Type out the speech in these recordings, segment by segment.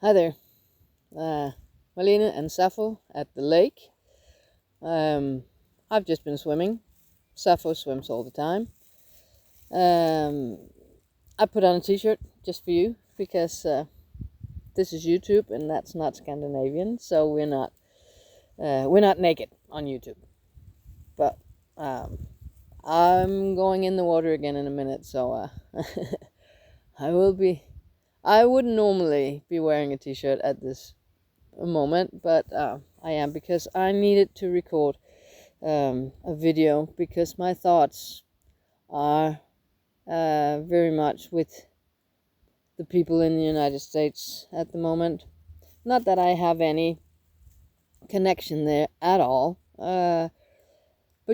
Hi there, Marlene and Zaffo at the lake. I've just been swimming. Zaffo swims all the time. Um, I put on a t-shirt just for you because this is YouTube and that's not Scandinavian, so we're not naked on YouTube. But um, I'm going in the water again in a minute, so I will be. I wouldn't normally be wearing a t-shirt at this moment, but I am because I needed to record a video because my thoughts are very much with the people in the United States at the moment. Not that I have any connection there at all, but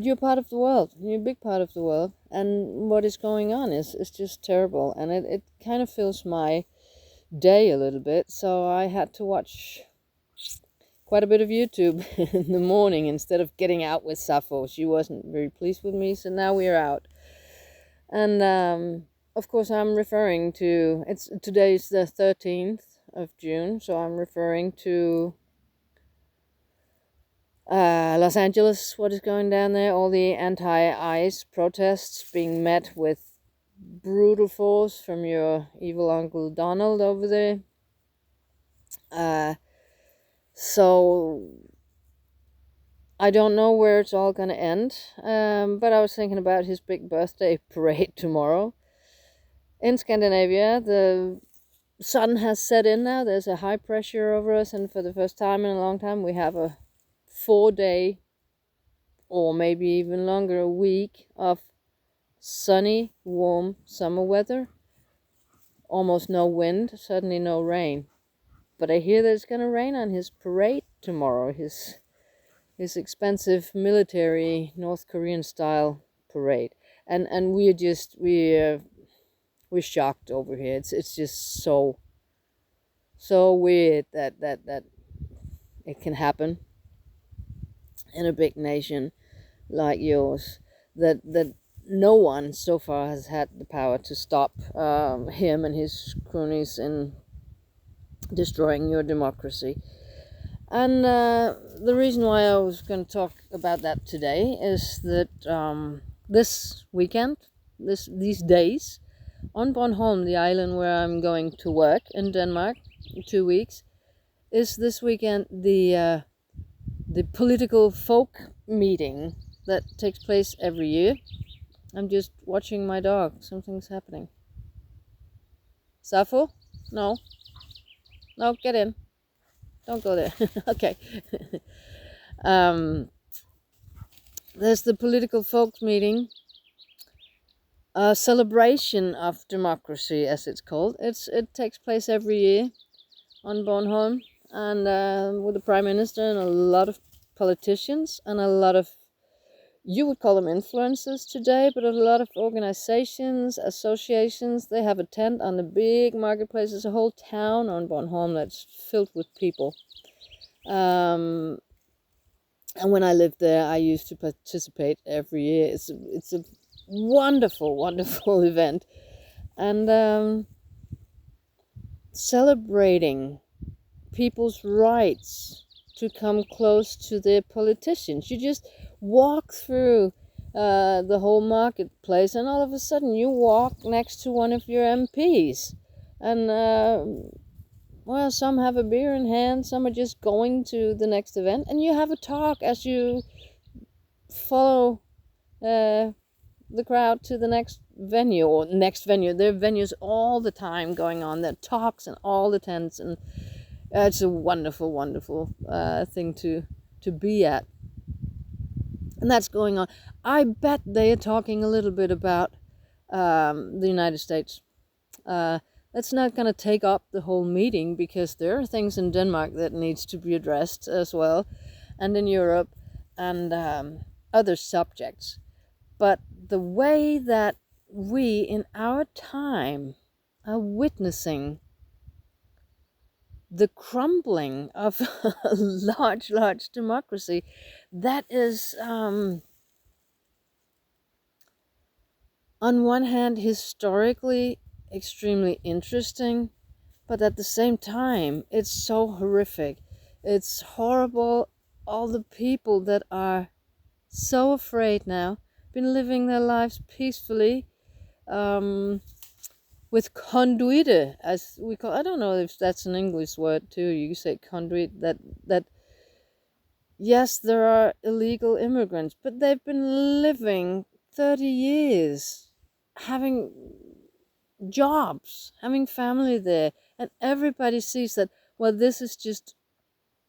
you're part of the world. You're a big part of the world, and what is going on is just terrible, and it kind of fills my day a little bit. So I had to watch quite a bit of YouTube in the morning instead of getting out with Zaffo. She wasn't very pleased with me, so now we're out. And of course, I'm referring to today's the 13th of June, so I'm referring to Los Angeles. What is going down there? All the anti-ICE protests being met with brutal force from your evil Uncle Donald over there. So I don't know where it's all going to end, but I was thinking about his big birthday parade tomorrow. In Scandinavia, the sun has set in now. There's a high pressure over us, and for the first time in a long time, we have a 4-day, or maybe even longer, a week of sunny, warm summer weather. Almost no wind, suddenly no rain. But I hear that it's going to rain on his parade tomorrow, his expensive military North Korean style parade, and we're shocked over here. It's just so weird that it can happen in a big nation like yours. That no one so far has had the power to stop him and his cronies in destroying your democracy. And the reason why I was going to talk about that today is that this weekend, these days, on Bornholm, the island where I'm going to work in Denmark in 2 weeks, is this weekend the political folk meeting that takes place every year. I'm just watching my dog. Something's happening. Zaffo? No. No, get in. Don't go there. Okay. There's the political folk meeting, a celebration of democracy, as it's called. It takes place every year on Bornholm, and with the prime minister and a lot of politicians and a lot of, you would call them influencers today, but a lot of organizations, associations. They have a tent on the big marketplace. There's a whole town on Bornholm that's filled with people. And when I lived there, I used to participate every year. It's a wonderful, wonderful event, and celebrating people's rights to come close to their politicians. You just walk through the whole marketplace, and all of a sudden you walk next to one of your MPs, and well, some have a beer in hand, some are just going to the next event, and you have a talk as you follow the crowd to the next venue or next venue. There are venues all the time going on. There are talks and all the tents, and it's a wonderful, wonderful thing to be at. And that's going on. I bet they are talking a little bit about the United States. That's not going to take up the whole meeting because there are things in Denmark that needs to be addressed as well, and in Europe, and other subjects. But the way that we in our time are witnessing the crumbling of a large democracy, that is on one hand historically extremely interesting, But at the same time, it's so horrific. It's horrible. All the people that are so afraid now, been living their lives peacefully, um, with conduite, as we call. I don't know if that's an English word too. You say conduit. That yes, there are illegal immigrants, but they've been living 30 years, having jobs, having family there, and everybody sees that. Well, this is just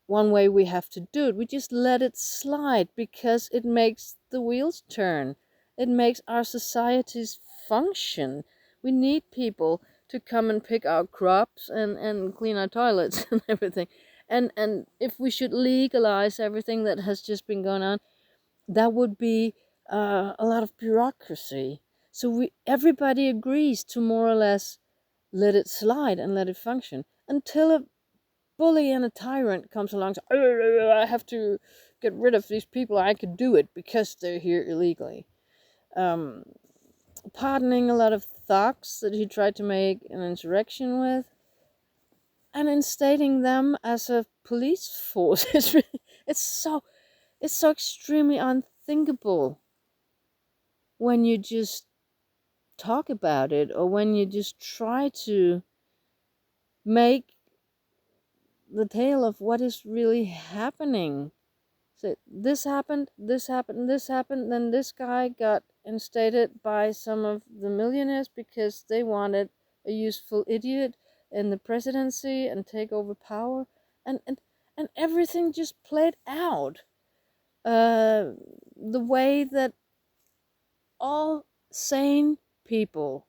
one way we have to do it. We just let it slide because it makes the wheels turn. It makes our societies function. We need people to come and pick our crops and clean our toilets and everything. And if we should legalize everything that has just been going on, that would be a lot of bureaucracy. So everybody agrees to more or less let it slide and let it function until a bully and a tyrant comes along. So, I have to get rid of these people. I could do it because they're here illegally. Um, Pardoning a lot of thugs that he tried to make an insurrection with, and instating them as a police force. It's so it's so extremely unthinkable when you just talk about it, or when you just try to make the tale of what is really happening. So this happened, this happened, this happened, then this guy got instated by some of the millionaires because they wanted a useful idiot in the presidency and take over power, and and, and everything just played out the way that all sane people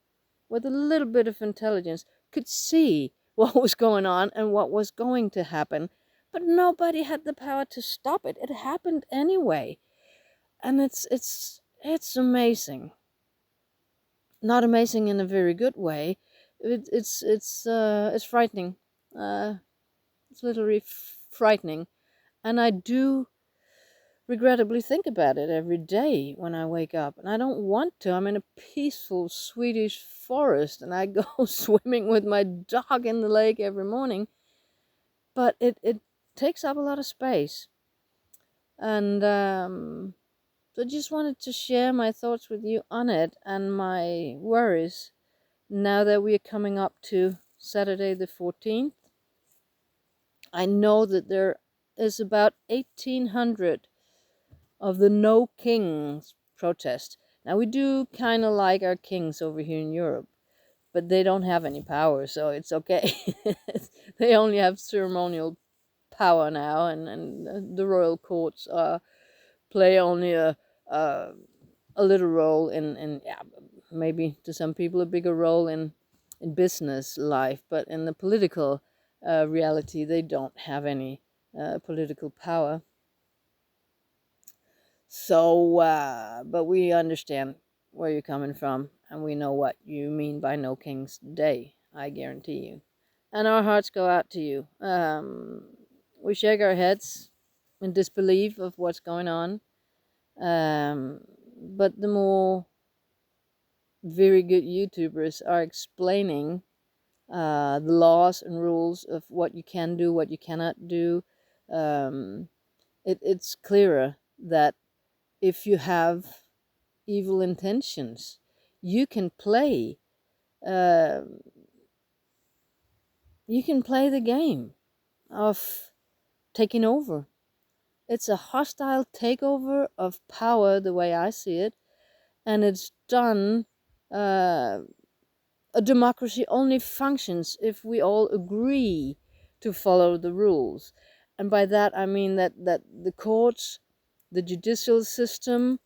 with a little bit of intelligence could see what was going on and what was going to happen, but nobody had the power to stop it. It happened anyway, and it's amazing. Not amazing in a very good way. It's frightening. Uh, it's literally frightening, and I do regrettably think about it every day when I wake up. And I don't want to. I'm in a peaceful Swedish forest and I go swimming with my dog in the lake every morning. But it takes up a lot of space. And so I just wanted to share my thoughts with you on it and my worries now that we are coming up to Saturday the 14th. I know that there is about 1,800 of the No Kings protest. Now, we do kind of like our kings over here in Europe, but they don't have any power, so it's okay. They only have ceremonial power now, and the royal courts play only a little role in yeah, maybe to some people a bigger role in business life, but in the political reality, they don't have any political power. So, but we understand where you're coming from, and we know what you mean by No King's Day, I guarantee you. And our hearts go out to you. We shake our heads in disbelief of what's going on. But the more very good YouTubers are explaining the laws and rules of what you can do, what you cannot do, it's clearer that if you have evil intentions, you can play. Uh, you can play the game of taking over. It's a hostile takeover of power, the way I see it, and it's done. A democracy only functions if we all agree to follow the rules, and by that I mean that the courts, the judicial system,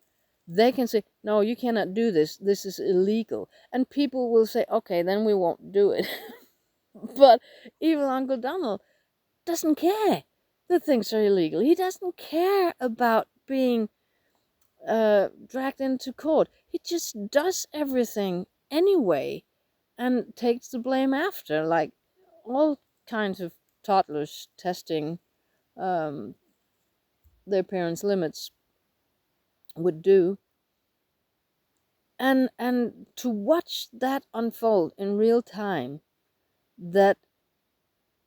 they can say, no, you cannot do this, this is illegal. And people will say, okay, then we won't do it. But evil Uncle Donald doesn't care that things are illegal. He doesn't care about being dragged into court. He just does everything anyway and takes the blame after, like all kinds of toddlers testing um, their parents' limits would do. And to watch that unfold in real time, that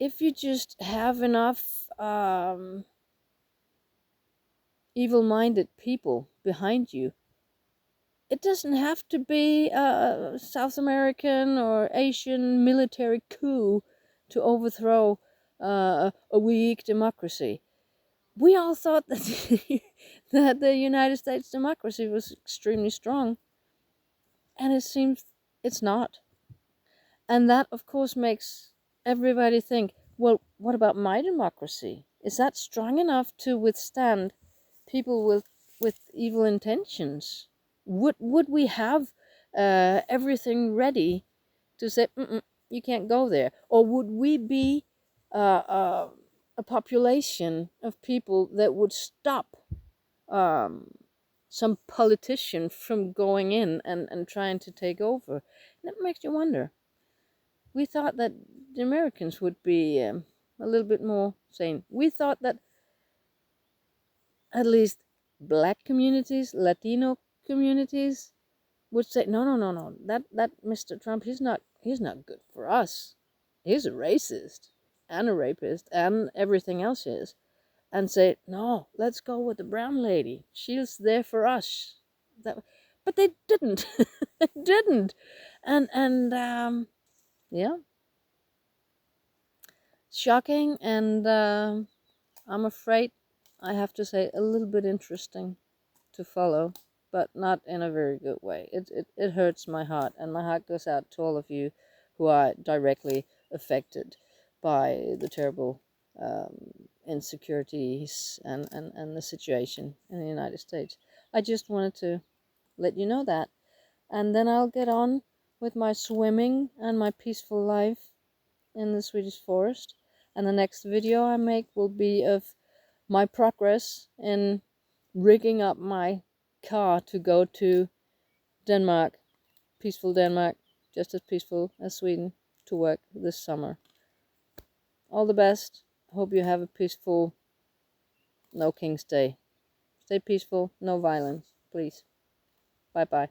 if you just have enough evil-minded people behind you, it doesn't have to be a South American or Asian military coup to overthrow a weak democracy. We all thought that that the United States democracy was extremely strong, and it seems it's not. And that, of course, makes everybody think, well, what about my democracy? Is that strong enough to withstand people with evil intentions? Would we have everything ready to say, you can't go there? Or would we be a population of people that would stop some politician from going in and trying to take over? And that makes you wonder. We thought that the Americans would be a little bit more sane. We thought that at least black communities, Latino communities would say, no. That Mr. Trump, he's not good for us. He's a racist and a rapist and everything else is. And say, no, let's go with the brown lady. She's there for us. But they didn't. They didn't. And yeah, shocking, and I'm afraid I have to say a little bit interesting to follow, but not in a very good way. It hurts my heart, and my heart goes out to all of you who are directly affected by the terrible insecurities and the situation in the United States. I just wanted to let you know that, and then I'll get on with my swimming and my peaceful life in the Swedish forest. And the next video I make will be of my progress in rigging up my car to go to Denmark, peaceful Denmark, just as peaceful as Sweden, to work this summer. All the best. Hope you have a peaceful No King's Day. Stay peaceful, no violence, please. Bye bye.